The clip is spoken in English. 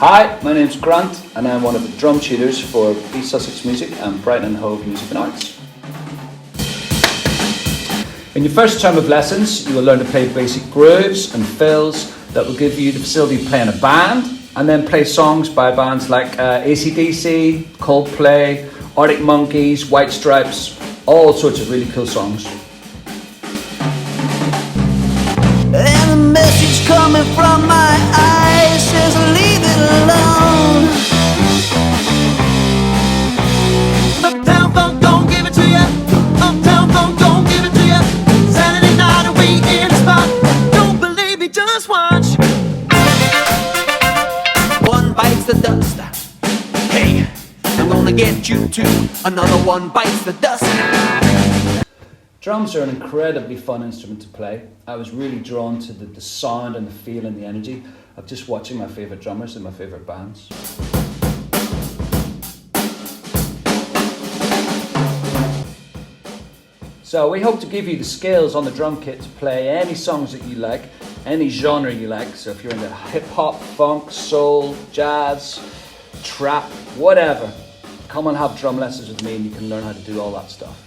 Hi, my name's Grant and I'm one of the drum tutors for East Sussex Music and Brighton and Hove Music and Arts. In your first term of lessons, you will learn to play basic grooves and fills that will give you the facility to play in a band, and then play songs by bands like AC/DC, Coldplay, Arctic Monkeys, White Stripes, all sorts of really cool songs. And a message coming from my eyes says leave it alone. Uptown funk don't give it to ya. Uptown funk don't give it to ya. Saturday night and we in the spot. Don't believe me, just watch. One bites the dust. Hey, I'm gonna get you too. Another one bites the dust. Drums are an incredibly fun instrument to play. I was really drawn to the sound and the feel and the energy of just watching my favourite drummers and my favourite bands. So we hope to give you the skills on the drum kit to play any songs that you like, any genre you like. So if you're into hip hop, funk, soul, jazz, trap, whatever, come and have drum lessons with me and you can learn how to do all that stuff.